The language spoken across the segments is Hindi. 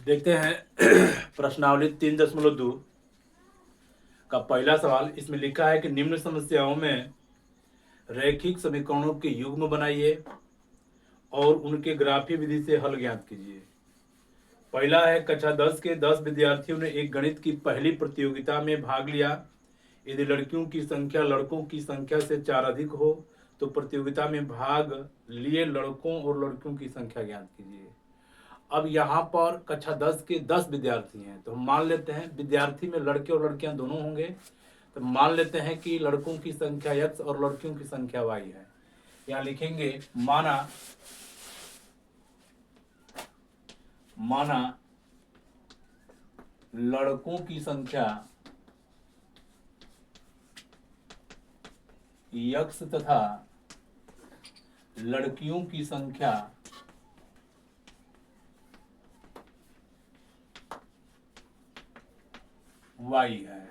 देखते हैं प्रश्नावली 3.2 का पहला सवाल। इसमें लिखा है कि निम्न समस्याओं में रैखिक समीकरणों के युग्म बनाइए और उनके ग्राफीय विधि से हल ज्ञात कीजिए। पहला है, कक्षा 10 के 10 विद्यार्थियों ने एक गणित की पहली प्रतियोगिता में भाग लिया। यदि लड़कियों की संख्या लड़कों की संख्या से 4 अधिक हो तो प्रतियोगिता में भाग लिए लड़कों और लड़कियों की संख्या ज्ञात कीजिए। अब यहाँ पर कक्षा 10 के 10 विद्यार्थी हैं, तो हम मान लेते हैं विद्यार्थी में लड़के और लड़कियां दोनों होंगे। तो मान लेते हैं कि लड़कों की संख्या x और लड़कियों की संख्या y है। यहाँ लिखेंगे माना लड़कों की संख्या x तथा लड़कियों की संख्या y है।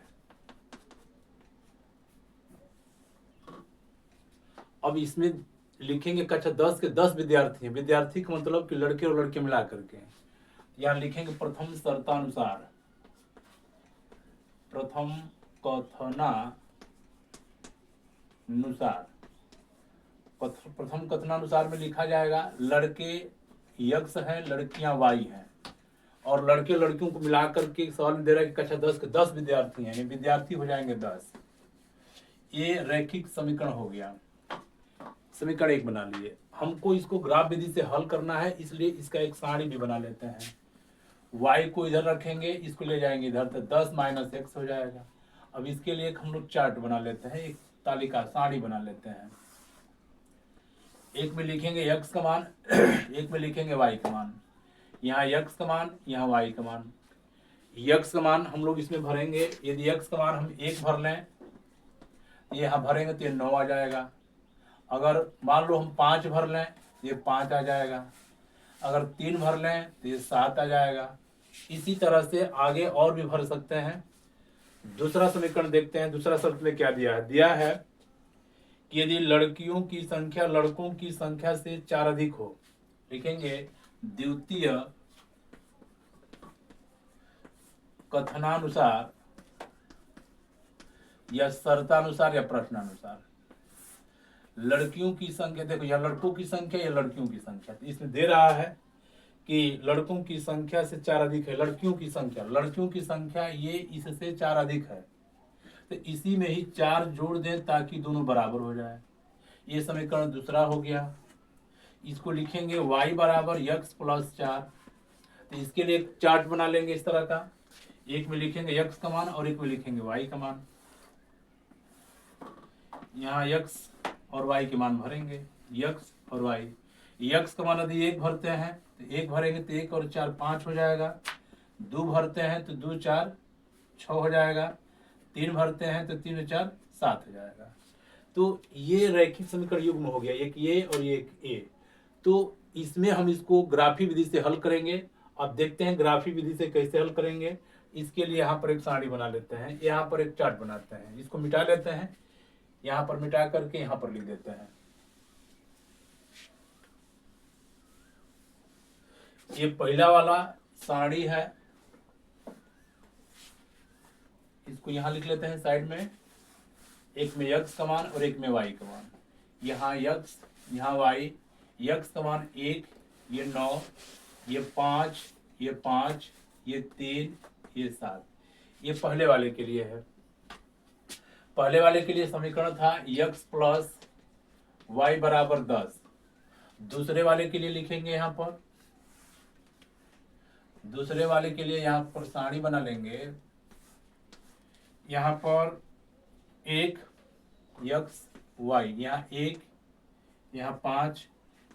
अब इसमें लिखेंगे कक्षा 10 के 10 विद्यार्थी हैं। विद्यार्थी का मतलब कि लड़के और लड़के मिला करके। यहाँ लिखेंगे प्रथम शर्तानुसार, प्रथम कथनानुसार में लिखा जाएगा लड़के x हैं, लड़कियां y हैं, और लड़के लड़कियों को मिलाकर के सवाल में दे रहा है कि कक्षा 10 के 10 विद्यार्थी हैं, विद्यार्थी हो जाएंगे 10। ये रैखिक समीकरण हो गया। समीकरण 1 बना लिए। हमको इसको ग्राफ विधि से हल करना है, इसलिए इसका एक सारणी भी बना लेते हैं। y को इधर रखेंगे, इसको ले जाएंगे इधर, तो 10 - x हो जाएगा। अब इसके लिए हम लोग चार्ट बना लेते हैं, एक तालिका सारणी बना लेते हैं। एक में लिखेंगे x का मान, एक में लिखेंगे y का मान। यहाँ x का मान, यहाँ y का मान। x का मान हम लोग इसमें भरेंगे। यदि x का मान हम 1 भर लें, ये यहाँ भरेंगे तो ये 9 आ जाएगा। अगर मान लो हम 5 भर लें, ये 5 आ जाएगा। अगर 3 भर लें तो ये 7 आ जाएगा। इसी तरह से आगे और भी भर सकते हैं। दूसरा समीकरण देखते हैं। दूसरा शर्त में क्या दिया है? दिया है कि यदि लड़कियों की संख्या लड़कों की संख्या से 4 अधिक हो, लिखेंगे द्वितीय कथनानुसार या शर्तानुसार या प्रश्नानुसार लड़कियों की संख्या, देखो या लड़कों की संख्या या लड़कियों की संख्या, तो इसमें दे रहा है कि लड़कों की संख्या से 4 अधिक है। लड़कियों की संख्या ये इससे 4 अधिक है, तो इसी में ही 4 जोड़ दें ताकि दोनों बराबर हो जाए। ये समीकरण दूसरा हो गया। इसको लिखेंगे y बराबर x + 4। तो इसके लिए एक चार्ट बना लेंगे इस तरह का। एक में लिखेंगे x का मान और एक में लिखेंगे y का मान। यहाँ x और y के मान भरेंगे, x और y। x का मान यदि 1 भरते हैं तो 1 भरेंगे तो 1 और 4 5 हो जाएगा। 2 भरते हैं तो 2 4 6 हो जाएगा। 3 भरते हैं तो 3 और 4 7 हो जाएगा। तो ये रैखिक समीकरण युग्म हो गया, एक ये और ये एक ए। तो इसमें हम इसको ग्राफी विधि से हल करेंगे। अब देखते हैं ग्राफी विधि से कैसे हल करेंगे। इसके लिए यहाँ पर एक सारणी बना लेते हैं, यहाँ पर एक चार्ट बनाते हैं। इसको मिटा लेते हैं, यहाँ पर मिटा करके यहाँ पर लिख देते हैं। ये पहला वाला सारणी है, इसको यहाँ लिख लेते हैं साइड में। एक में x का मान और एक में y का मान। यहाँ x, यहाँ y। x का मान 1, ये 9, ये 5, ये 5, ये 3, ये 7। ये पहले वाले के लिए है। पहले वाले के लिए समीकरण था x + y बराबर 10। दूसरे वाले के लिए लिखेंगे यहाँ पर, दूसरे वाले के लिए यहाँ पर सारणी बना लेंगे। यहाँ पर 1 x y, यहाँ 1, यहाँ 5,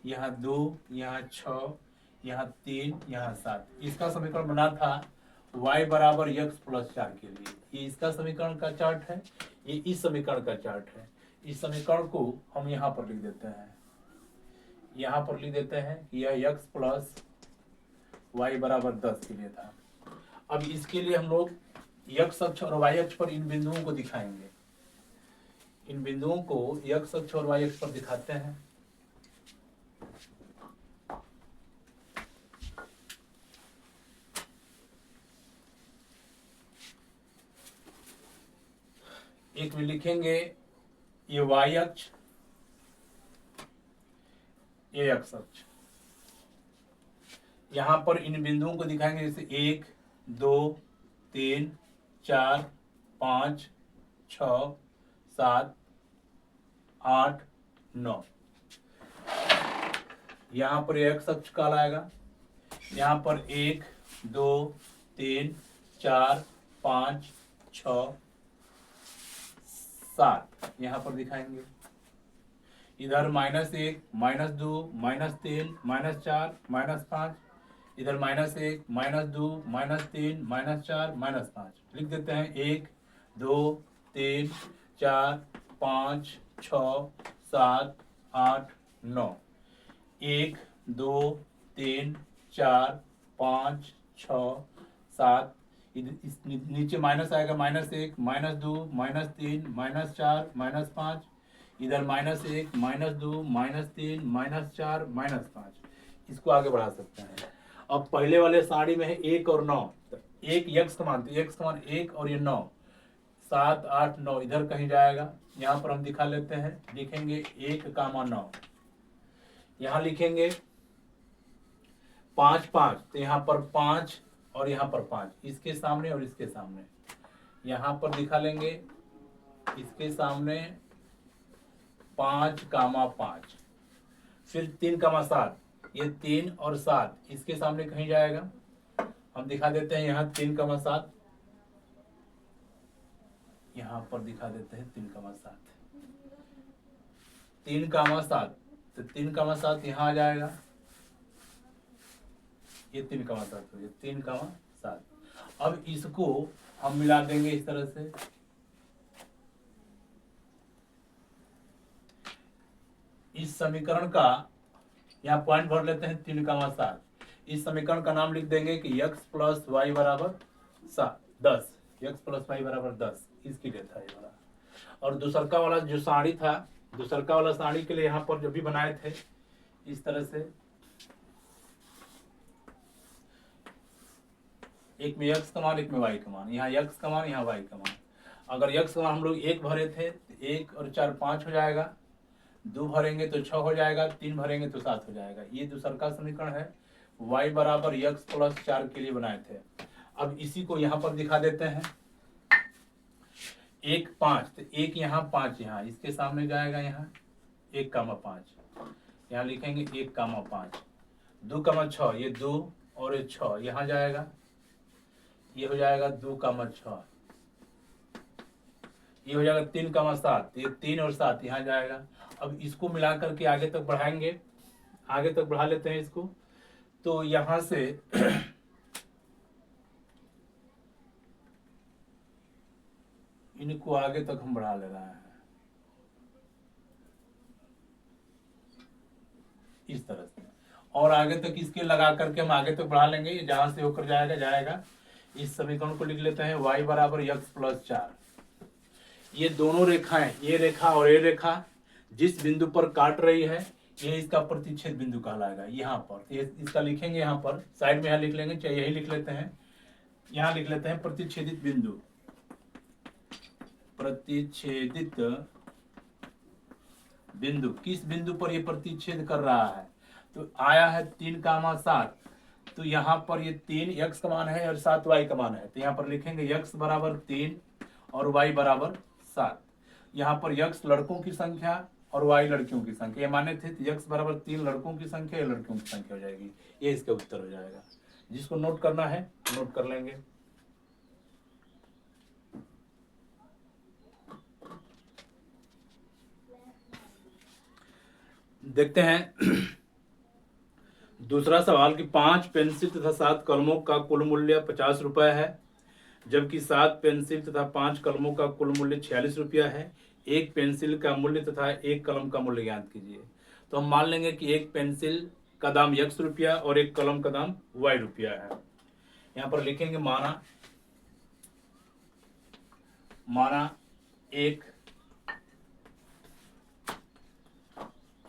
यहाँ 2, यहाँ 6, यहाँ 3, यहाँ 7। इसका समीकरण बना था y बराबर x + 4 के लिए। ये इसका समीकरण का चार्ट है, ये इस समीकरण का चार्ट है। इस समीकरण को हम यहाँ पर लिख देते हैं, यहाँ पर लिख देते हैं कि यह x + y बराबर 10 के लिए था। अब इसके लिए हम लोग x अक्ष और y अक्ष पर इन बिंदुओं को दिखाएंगे। इन बिंदुओं को x अक्ष और y अक्ष पर दिखाते हैं। एक में लिखेंगे ये वाई अक्ष, ये एक्स अक्ष। यहां पर इन बिंदुओं को दिखाएंगे, जैसे 1 2 3 4 5 6 7 8 9। यहां पर एक्स अक्ष कहलाएगा। यहां पर 1 2 3 4 5 6 7 यहां पर दिखाएंगे। इधर -1 -2 -3 -4 -5, इधर -1 -2 -3 -4 -5 लिख देते हैं। 1 2 3 4 5 6 7 8 9। 1 2 3 4 5 6 7, इस नीचे माइनस आएगा, -1 -2 -3 -4 -5, इधर -1 -2 -3 -4 -5। इसको आगे बढ़ा सकते हैं। अब पहले वाले सारणी में है 1 और 9, एक यक्ष का मान, तो यक्ष का मान 1 और ये 9, 7 8 9 इधर कहीं जाएगा। यहाँ पर हम दिखा लेते हैं, लिखेंगे 1,9। यहाँ लिखेंगे 5 5, तो यहाँ पर 5 और यहाँ पर 5, इसके सामने और इसके सामने। यहाँ पर दिखा लेंगे इसके सामने 5,5, फिर 3,7, ये 3 और 7 इसके सामने कहीं जाएगा। हम दिखा देते हैं यहाँ 3,7, यहाँ पर दिखा देते हैं 3,7, 3,7, तो 3,7 यहाँ आ जाएगा। ये 3,7 हो गया, 3,7। अब इसको हम मिला देंगे इस तरह से। इस समीकरण का यहाँ पॉइंट भर लेते हैं 3,7। इस समीकरण का नाम लिख देंगे कि x + y = 10, x + y = 10, इसके लिए था ये वाला। और दूसरका वाला जो सारणी था, दूसरका वाला सारणी के लिए यहाँ पर जो भी बनाए थे इस तरह से, एक में x का मान, एक में y का मान, यहाँ x का मान, यहाँ y का मान। अगर x का मान हम लोग 1 भरे थे तो 1 और 4 5 हो जाएगा, 2 भरेंगे तो 6 हो जाएगा, 3 भरेंगे तो 7 हो जाएगा। ये दूसरा समीकरण है, y = x + 4 के लिए बनाए थे। अब इसी को यहाँ पर दिखा देते हैं। 1 5, तो 1 यहाँ 5 यहाँ, इसके सामने जाएगा यहाँ 1,5, यहाँ लिखेंगे 1,5। 2,6, ये 2 और ये 6 यहाँ जाएगा, ये हो जाएगा 2,6। ये हो जाएगा 3,7, ये 3 और 7 यहाँ जाएगा। अब इसको मिला करके आगे तक बढ़ाएंगे, आगे तक बढ़ा लेते हैं इसको। तो यहाँ से इनको आगे तक हम बढ़ा ले रहे हैं इस तरह से, और आगे तक इसके लगा करके हम आगे तक बढ़ा लेंगे। जहां से होकर जाएगा जाएगा। इस समीकरण को लिख लेते हैं, y = x + 4। ये दोनों रेखाएं, ये रेखा और ये रेखा जिस बिंदु पर काट रही है, ये इसका प्रतिच्छेद बिंदु कहलाएगा। यहाँ पर इसका लिखेंगे, यहाँ पर साइड में यहाँ लिख लेंगे, चाहे यही लिख लेते हैं, यहाँ लिख लेते हैं प्रतिच्छेदित बिंदु। प्रतिच्छेदित बिंदु, किस बिंदु पर ये प्रतिच्छेद कर रहा है? तो आया है 3,7, तो यहाँ पर ये 3 x का मान है और 7 y का मान है, तो यहाँ पर लिखेंगे x = 3 और y = 7। यहाँ पर x लड़कों की संख्या और y लड़कियों की संख्या, ये माने थे, तो x = 3 लड़कों की संख्या या लड़कियों की संख्या हो जाएगी। ये इसका उत्तर हो जाएगा। जिसको नोट करना है नोट कर लेंगे। देखते हैं दूसरा सवाल कि 5 पेंसिल तथा 7 कलमों का कुल मूल्य 50 रुपये है, जबकि 7 पेंसिल तथा 5 कलमों का कुल मूल्य 46 रुपया है। एक पेंसिल का मूल्य तथा एक कलम का मूल्य ज्ञात कीजिए। तो हम मान लेंगे कि एक पेंसिल का दाम x रुपया और एक कलम का दाम y रुपया है। यहाँ पर लिखेंगे माना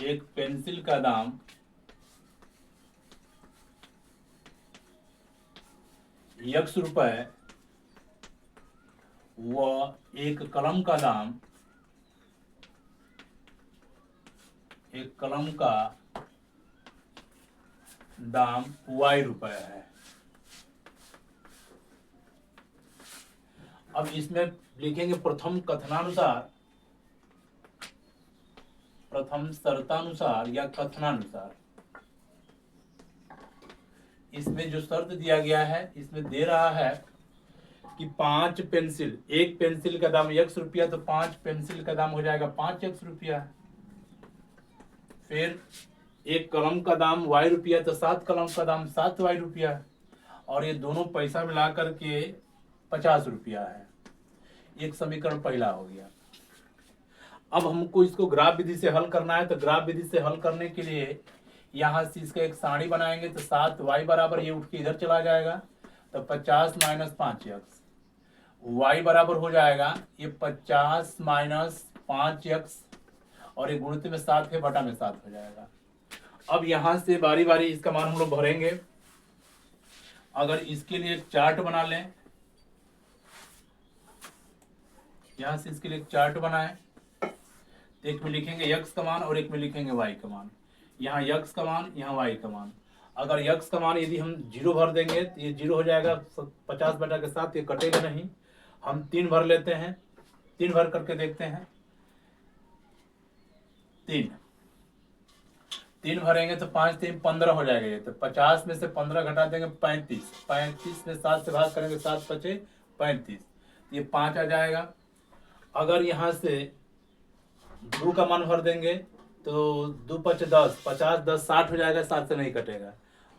एक पेंसिल का दाम x रुपये, वह एक कलम का दाम, एक कलम का दाम y रुपए है। अब इसमें लिखेंगे प्रथम कथनानुसार, प्रथम शर्तानुसार या कथनानुसार। इसमें जो शर्त दिया गया है, इसमें दे रहा है कि 5 पेंसिल, एक पेंसिल का दाम x रुपया, तो 5 पेंसिल का दाम हो जाएगा 5x रुपया। फिर एक कलम का दाम y रुपया, तो 7 कलम का दाम 7y रुपया, और ये दोनों पैसा मिला करके 50 रुपया है। एक समीकरण पहला हो गया। अब हमको इसको ग्राफ विधि से हल करना है, तो ग्राफ विधि से हल करने के लिए यहाँ से इसका एक सारणी बनाएंगे, तो 7y बराबर, ये उठ के इधर चला जाएगा, तो 50 माइनस 5x, y बराबर हो जाएगा ये 50 माइनस 5x, और ये गुणित में 7 है, बटा में 7 हो जाएगा। अब यहाँ से बारी बारी इसका मान हम लोग भरेंगे। अगर इसके लिए एक चार्ट बना लें, यहाँ से इसके लिए एक चार्ट बनाएं, एक में लिखेंगे x का मान और एक में लिखेंगे y का मान। यहाँ x का मान, यहाँ y का मान। अगर x का मान यदि हम 0 भर देंगे तो ये 0 हो जाएगा, 50 बटा के 7, ये कटेगा नहीं। हम 3 भर लेते हैं, 3 भर करके देखते हैं। 3 भरेंगे तो 5 3 15 हो जाएगा ये, तो 50 में से 15 घटा देंगे 35, 35 में 7 से भाग करेंगे, 7 बचे 35, ये 5 आ जाएगा। अगर यहाँ से 2 का मान भर देंगे तो 2 5 10, 50 10 60 हो जाएगा, 7 से नहीं कटेगा।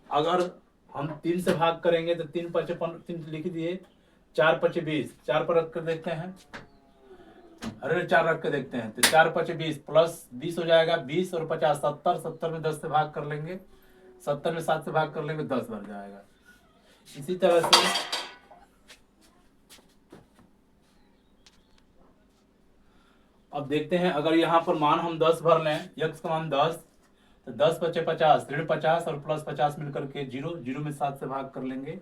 अगर हम 3 से भाग करेंगे तो 3 5 3 लिख दिए, 4 5 20, 4 पर रख कर देखते हैं, अरे 4 रख के देखते हैं, तो 4 5 20 प्लस 20 हो जाएगा, 20 और 50 70, 70 में 10 से भाग कर लेंगे, 70 में 7 से भाग कर लेंगे, 10 बन जाएगा। इसी तरह से अब देखते हैं, अगर यहाँ पर मान हम 10 भर लें, x का मान 10, तो 10 बचे 50, ऋण 50 और प्लस 50 मिलकर के 0, 0 में 7 से भाग कर लेंगे,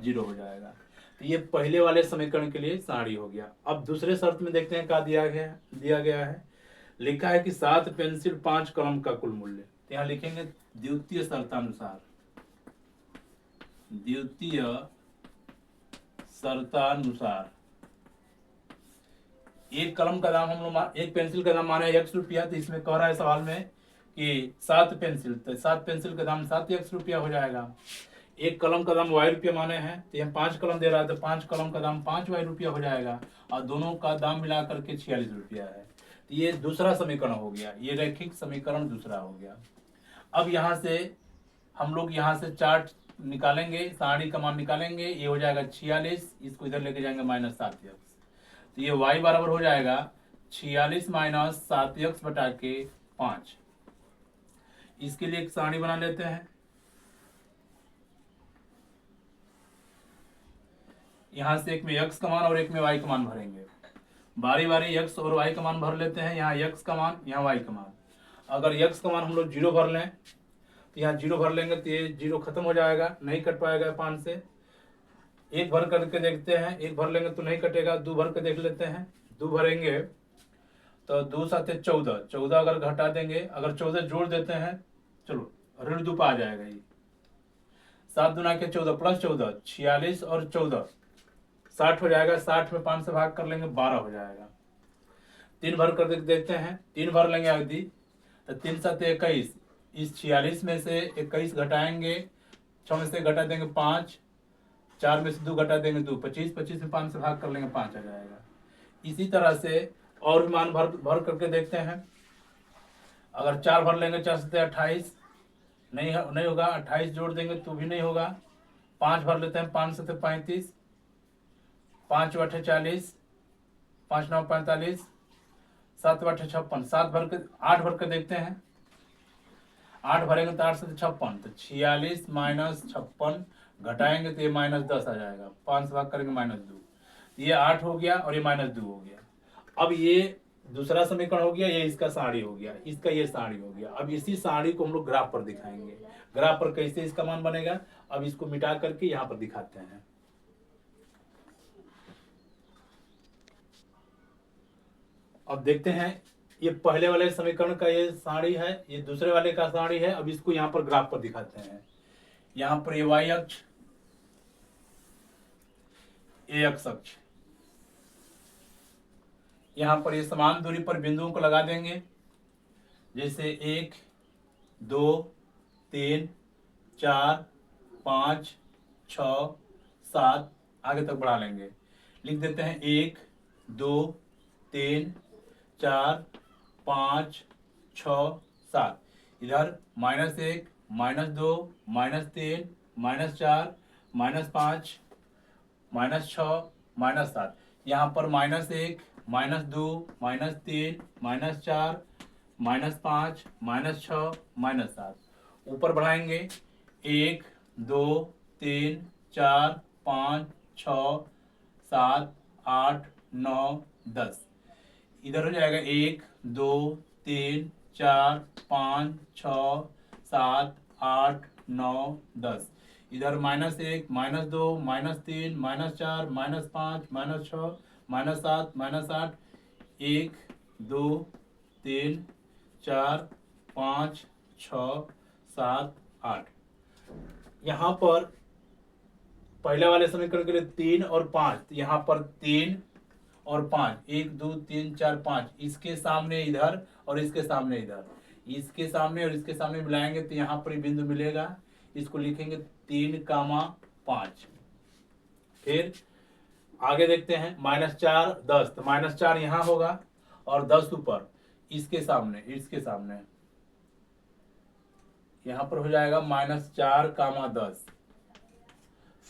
0 हो जाएगा। तो ये पहले वाले समीकरण के लिए सारणी हो गया। अब दूसरे शर्त में देखते हैं क्या दिया गया है। लिखा है कि 7 पेंसिल 5 कलम का कुल मूल्य। तो यहाँ लिखेंगे द्वितीय शर्तानुसार, द्वितीय शर्तानुसार एक कलम का दाम हम लोग, एक पेंसिल का दाम माना है x रुपया, तो इसमें कह रहा है सवाल में कि 7 पेंसिल, तो 7 पेंसिल का दाम 7x रुपया हो जाएगा। एक कलम का दाम y रुपया माने हैं, तो यहाँ 5 कलम दे रहा है, तो 5 कलम का दाम 5y रुपया हो जाएगा, और दोनों का दाम मिला करके 46 रुपया है। तो ये दूसरा समीकरण हो गया, ये रैखिक समीकरण दूसरा हो गया। अब यहाँ से हम लोग यहाँ से चार्ट निकालेंगे, सारणी का मान निकालेंगे, ये हो जाएगा 46, इसको इधर लेके जाएंगे माइनस 7x, तो ये y बराबर हो जाएगा 46 माइनस 7x बटा के 5। इसके लिए एक सारणी बना लेते हैं। यहाँ से एक में x का मान और एक में y का मान भरेंगे, बारी बारी x और y का मान भर लेते हैं। यहाँ x का मान, यहाँ y का मान। अगर x का मान हम लोग 0 भर लें, तो यहाँ 0 भर लेंगे तो ये 0 खत्म हो जाएगा, नहीं कट पाएगा 5 से। 1 भर करके देखते हैं, 1 भर लेंगे तो नहीं कटेगा, 2 भर के देख लेते हैं। 2 भरेंगे तो 2 7 14, 14 अगर घटा देंगे, अगर 14 जोड़ देते हैं, चलो ऋण 2 आ जाएगा, ये 7 दूना के 14 प्लस 14, 46 और 14 60 हो जाएगा, 60 में 5 से भाग कर लेंगे, 12 हो जाएगा। 3 भर कर देखते हैं, 3 भर लेंगे आदि, तो 3 7 21, इस 46 में से 21 घटाएंगे, 6 में से घटा देंगे 5, 4 में से 2 घटा देंगे 2, 25, 25 में 5 से भाग कर लेंगे, 5 आ जाएगा। इसी तरह से और भी मान भर करके देखते हैं। अगर 4 भर लेंगे, 4 से 28, नहीं होगा, 28 जोड़ देंगे तो भी नहीं होगा। 5 भर लेते हैं, 5 से 35, 5 8 40, 5 9 45, 7 8 56, 7 भर के 8 भर के देखते हैं। 8 भरेंगे तो 8 से 56, तो 46 माइनस 56 घटाएंगे तो ये माइनस 10 आ जाएगा, 5 से भाग करेंगे माइनस 2, ये 8 हो गया और ये माइनस 2 हो गया। अब ये दूसरा समीकरण हो गया, ये इसका सारणी हो गया, इसका ये सारणी हो गया। अब इसी सारणी को हम लोग ग्राफ पर दिखाएंगे। ग्राफ पर कैसे इसका मान बनेगा, अब इसको मिटा करके यहाँ पर दिखाते हैं। अब देखते हैं, ये पहले वाले समीकरण का ये सारणी है, ये दूसरे वाले का सारणी है। अब इसको यहाँ पर ग्राफ पर दिखाते हैं। यहाँ पर ये वाई अक्ष, ये एक्स अक्ष, यहाँ पर ये समान दूरी पर बिंदुओं को लगा देंगे, जैसे 1 2 3 4 5 6 7 आगे तक बढ़ा लेंगे। लिख देते हैं 1 2 3 4 5 6 7। इधर -1 -2 -3 -4 -5 -6 -7। यहाँ पर -1 -2 -3 -4 -5 -6 -7। ऊपर बढ़ाएंगे 1 2 3 4 5 6 7 8 9 10। इधर हो जाएगा 1 2 3 4 5 6 7 8 9 10। इधर -1 -2 -3 -4 -5 -6 -7 -8। 1 2 3 4 5 6 7 8। यहाँ पर पहले वाले समीकरण के लिए 3 और 5, यहाँ पर 3 और 5, 1 2 3 4 5, इसके सामने इधर और इसके सामने इधर, इसके सामने और इसके सामने मिलाएंगे तो यहाँ पर बिंदु मिलेगा। इसको लिखेंगे 3,5। फिर आगे देखते हैं -4 10, तो -4 यहाँ होगा और 10 ऊपर, इसके सामने यहाँ पर हो जाएगा -4, 10।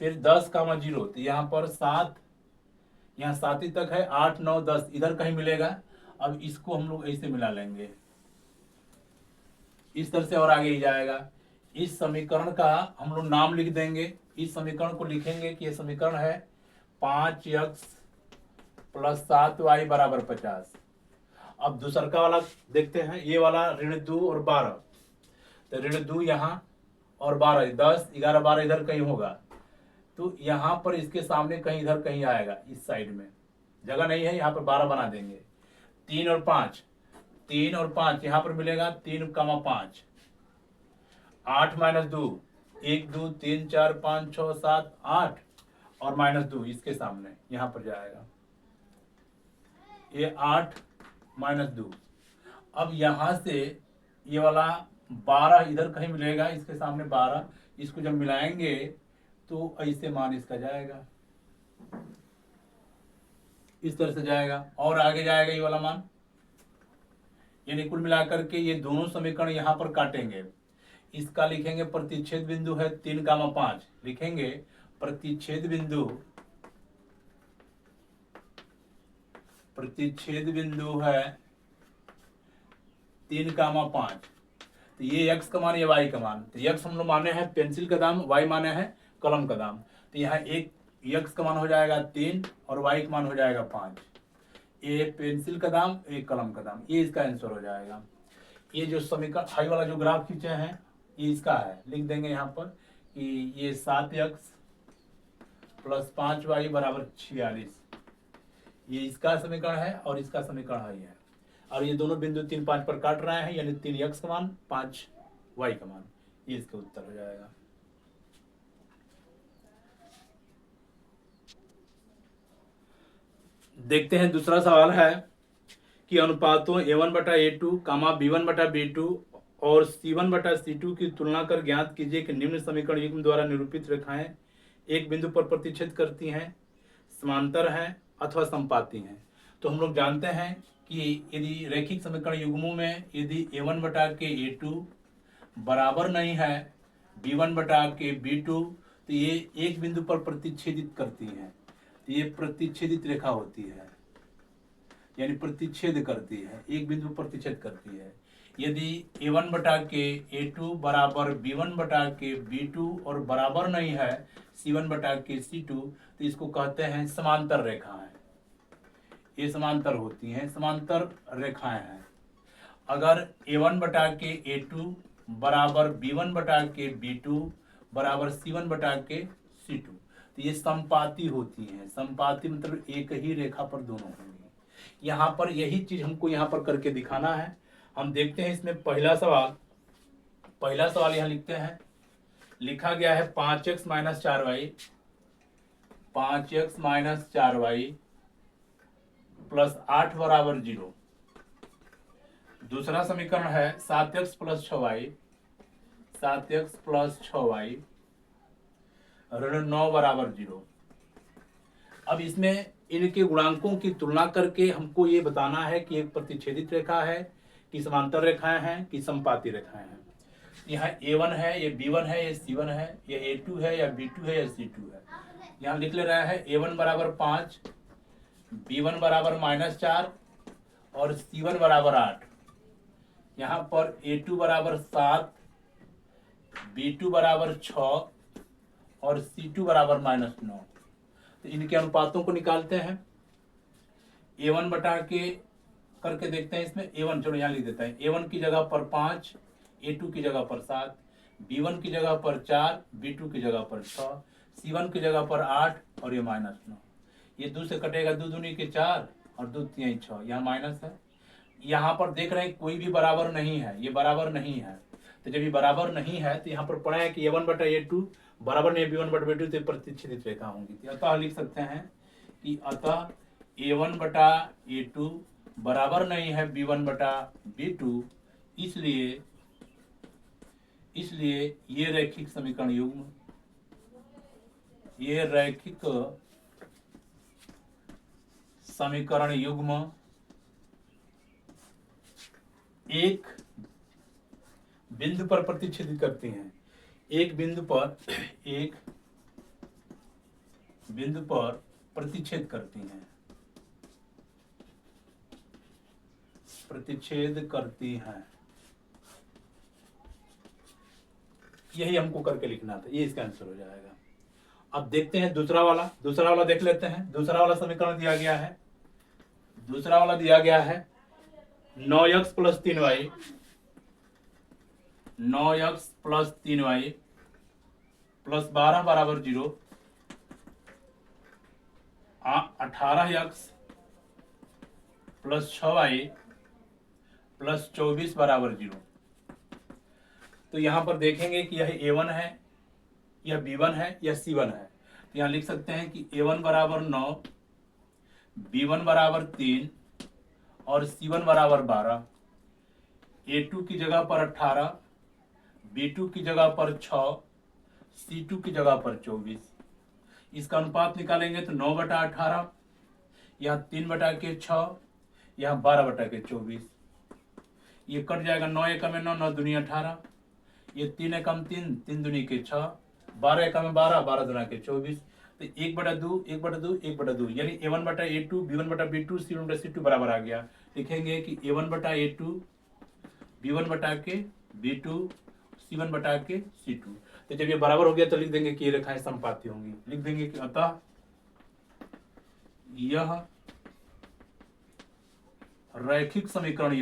फिर 10, 0, तो यहाँ पर 7, यहाँ 7 ही तक है, 8 9 10 इधर कहीं मिलेगा। अब इसको हम लोग ऐसे मिला लेंगे इस तरह से, और आगे ही जाएगा। इस समीकरण का हम लोग नाम लिख देंगे। इस समीकरण को लिखेंगे कि ये समीकरण है 5x + 7y = 50। अब दूसरा वाला देखते हैं, ये वाला -2 और 12, तो -2 यहाँ और 12, 10 11 12 इधर कहीं होगा, तो यहाँ पर इसके सामने कहीं इधर कहीं आएगा। इस साइड में जगह नहीं है, यहाँ पर 12 बना देंगे। 3 और 5, 3 और 5 यहाँ पर मिलेगा, 3, 5। 8 - 2, 1 2 3 4 5 6 7 8 और -2 इसके सामने यहाँ पर जाएगा, ये 8 - 2। अब यहाँ से ये वाला 12 इधर कहीं मिलेगा, इसके सामने 12, इसको जब मिलाएंगे तो ऐसे मान इसका जाएगा, इस तरह से जाएगा और आगे जाएगा ये वाला मान। यानी कुल मिलाकर के ये दोनों समीकरण यहाँ पर काटेंगे। इसका लिखेंगे प्रतिच्छेद बिंदु है 3, 5, लिखेंगे प्रतिच्छेद बिंदु है 3, 5। तो ये x का मान, ये y का मान। तो x हम लोग माने हैं पेंसिल का दाम, y माने हैं कलम का दाम। तो यहाँ एक x का मान हो जाएगा 3 और y का मान हो जाएगा 5। ये पेंसिल का दाम, एक कलम का दाम, ये इसका आंसर हो जाएगा। ये जो समीकरण हाई वाला जो ग्राफ खींचे हैं ये इसका है। लिख देंगे यहाँ पर कि ये 7x + 5y = 46, ये इसका समीकरण है और इसका समीकरण है। और ये दोनों बिंदु 3 5 पर काट रहे हैं, यानी 3x का मान 5y का मान, ये इसका उत्तर हो जाएगा। देखते हैं दूसरा सवाल है कि अनुपातों a1/a2, b1/b2 और c1/c2 की तुलना कर ज्ञात कीजिए कि निम्न समीकरण युग्म द्वारा निरूपित रेखाएं एक बिंदु पर प्रतिच्छेद करती हैं, समांतर हैं अथवा समपाती हैं। तो हम लोग जानते हैं कि यदि रैखिक समीकरण युग्मों में यदि a1/a2 बराबर नहीं है b1/b2, तो ये एक बिंदु पर प्रतिच्छेदित करती हैं। तो ये प्रतिच्छेदित रेखा होती है, यानी प्रतिच्छेद करती है, एक बिंदु पर प्रतिच्छेद करती है। यदि a1/a2 बराबर b1/b2 और बराबर नहीं है c1/c2, तो इसको कहते हैं समांतर रेखाएं। ये समांतर होती हैं, समांतर रेखाएं हैं। अगर a1/a2 बराबर b1/b2 बराबर c1/c2, तो ये समपाती होती हैं। समपाती मतलब एक ही रेखा पर दोनों होंगी। यहाँ पर यही चीज हमको यहाँ पर करके दिखाना है। हम देखते हैं इसमें पहला सवाल यहाँ लिखते हैं। लिखा गया है 5x minus 4y, 5x minus 4y plus 8 बराबर 0। दूसरा समीकरण है 7x plus 6y, 7x plus 6y ऋण 9 बराबर 0। अब इसमें इनके गुणांकों की तुलना करके हमको ये बताना है कि एक प्रतिच्छेदित रेखा है, कि समांतर रेखाएं हैं, कि समपाती रेखाएं हैं। यहाँ A1 है, ये B1 है, ये C1 है, ये A2 है, या B2 है, या C2 है। यहाँ लिख ले रहा है A1 बराबर 5, B1 बराबर -4 और C1 बराबर 8। यहाँ पर A2 बराबर 7, B2 बराबर 6 और C2 बराबर -9। तो इनके अनुपातों को निकालते हैं। A1 बटा के करके देखते हैं। इसमें A1 चलो यहाँ लिख देता है। A1 की जगह पर 5, A2 की जगह पर 7, B1 की जगह पर 4, B2 की जगह पर 6, C1 की जगह पर 8 और ये -9। ये 2 से कटेगा, 2 दूनी के 4 और 2 तिहाई 6। यहाँ माइनस है। यहाँ पर देख रहे हैं कोई भी बराबर नहीं है, ये बराबर नहीं है। तो जब ये बराबर नहीं है तो यहाँ पर पढ़ा है कि A1 बटा A2 बराबर नहीं, B1 बटा B2 तो प्रतिच्छेदित रेखा होंगी। अतः लिख सकते हैं कि अतः A1 बटा A2 बराबर नहीं है B1 बटा B2, इसलिए ये रैखिक समीकरण युग्म, ये रैखिक समीकरण युग्म एक बिंदु पर प्रतिच्छेदित करती हैं। एक बिंदु पर प्रतिच्छेद करती हैं, प्रतिच्छेद करती हैं। यही हमको करके लिखना था, ये इसका आंसर हो जाएगा। अब देखते हैं दूसरा वाला देख लेते हैं। दूसरा वाला समीकरण दिया गया है। दूसरा वाला दिया गया है 9x plus 3y, 9x plus 3y plus 12 बराबर 0, 18x प्लस 6y प्लस 24 बराबर 0। तो यहाँ पर देखेंगे कि यह A1 है, यह B1 है, यह C1 है। तो यहाँ लिख सकते हैं कि A1 बराबर 9, B1 बराबर 3 और C1 बराबर 12। A2 की जगह पर 18, B2 की जगह पर 6, C2 की जगह पर 24। इसका अनुपात निकालेंगे तो 9 बटा 18, यहाँ 3 बटा के 6, यहाँ 12 बटा के 24। ये कट जाएगा, 9 एकम में 9, 9 दूनी 18, ये 3 एकम 3, 3 दूनी के 6, 12 एकम में 12, 12 दूना के 24। तो 1/2, 1/2, 1/2, यानी A1 बटा A2, B1 बटा B2, C1 बटा C2 बराबर आ गया। लिखेंगे कि A1 बटा A2, B1 बटा के B2, C1 बटा के C2। तो जब ये बराबर हो गया तो लिख देंगे कि ये रेखाएं समपाती होंगी। लिख देंगे कि अतः यह रैखिक समीकरण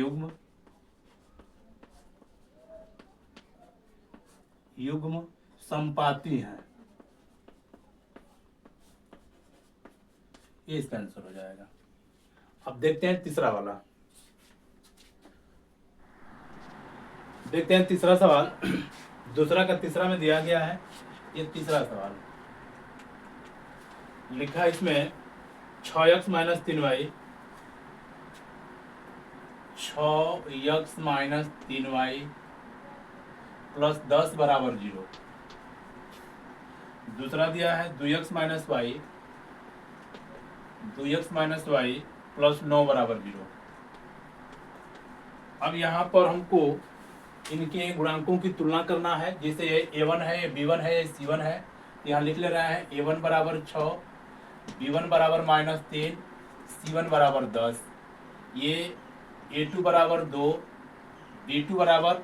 युग्म समपाती है। ये इसका आंसर हो जाएगा। अब देखते हैं तीसरा वाला। देखते हैं तीसरा सवाल। दूसरा का तीसरा में दिया गया है। ये तीसरा सवाल लिखा इसमें 6x minus 3y, 6x minus 3y plus 10 बराबर 0। दूसरा दिया है 2x minus y, 2x minus y plus 9 बराबर 0। अब यहाँ पर हमको इनके गुणांकों की तुलना करना है। जैसे ये A1 है, ये B1 है, ये C1 है। यहाँ लिख ले रहा है A1 बराबर 6, B1 बराबर -3, C1 बराबर 10। ये A2 बराबर 2, B2 बराबर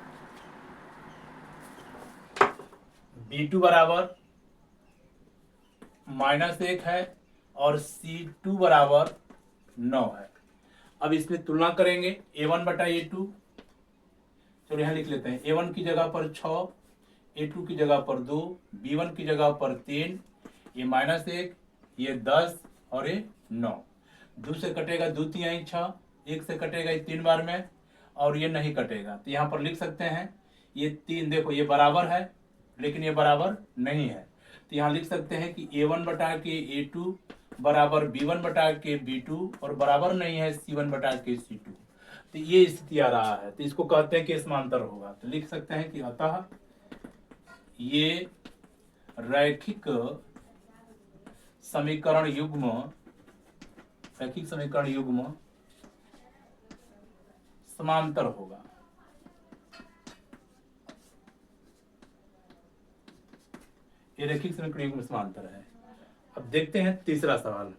-1 है और C2 बराबर 9 है। अब इसमें तुलना करेंगे A1 बटा A2। चलो यहाँ लिख लेते हैं। A1 की जगह पर 6, A2 की जगह पर 2, B1 की जगह पर 3, ये -1, ये 10 और ये 9। 2 से कटेगा द्वितीय 6, 1 से कटेगा 3 बार में, और ये नहीं कटेगा। तो यहाँ पर लिख सकते हैं ये 3, देखो ये बराबर है लेकिन ये बराबर नहीं है, तो यहाँ लिख सकते हैं कि A1 बटा के A2 बराबर B1 बटा के B2 और बराबर नहीं है C1 बटा के C2। तो ये स्थिति आ रहा है, तो इसको कहते हैं कि समांतर होगा। तो लिख सकते हैं कि अतः ये रैखिक समीकरण युग्म समांतर होगा। ये रैखिक समीकरण युग्म समांतर है। अब देखते हैं तीसरा सवाल।